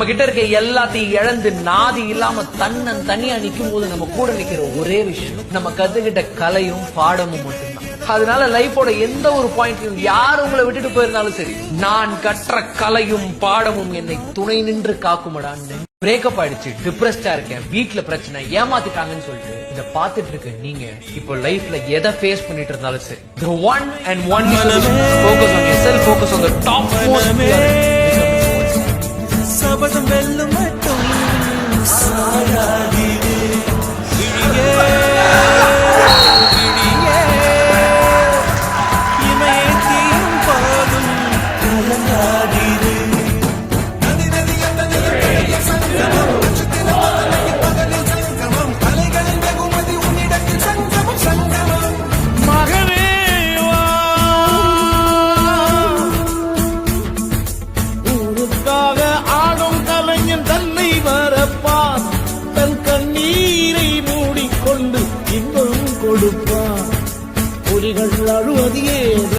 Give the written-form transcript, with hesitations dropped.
கிட்ட இருக்க எல்லாத்தையும் இழந்து நாதி இல்லாம தனியா நிக்கும் போது நம்ம கூட நிக்கிற ஒரே விஷயம் நம்ம கத்துக்கிட்ட கலையும் பாடமும் மட்டும்தான். அதனால லைஃபோட எந்த ஒரு பாயிண்ட்லயும் யார் உங்களை விட்டுட்டு போயிருந்தாலும் சரி, நான் கற்ற கலையும் பாடமும் என்னை துணை நின்று காக்குமடான்னு. பிரேக்கப் ஆயிடுச்சு, டிப்ரெஸ்டா இருக்கேன், வீட்டுல பிரச்சனை, ஏமாத்திட்டாங்கன்னு சொல்லிட்டு இத பாத்துட்டு இருக்க நீங்க இப்போ லைஃப்ல எதை ஃபேஸ் பண்ணிட்டு இருந்தாலும் சரி, the one and only solution, focus on yourself, focus on the top most. சபதம் வெல்லும் மட்டும் சாயாதீரே விழியே விழியே இமயத்தின் பாடும் கலங்காதீரே நதி நதி அந்த சங்கமம் பகலில் சங்கமம் கலைகளின் வெகுமதி உன்னிடத்தில் சங்கமம் சங்கமம் மகனே வா ஊருக்காக ஆடும் கலைஞன் தன்னை வரப்பான் தன் கண்ணீரை மூடிக்கொண்டு இன்பம் கொடுப்பான். புலிகள் அழுவது ஏதோ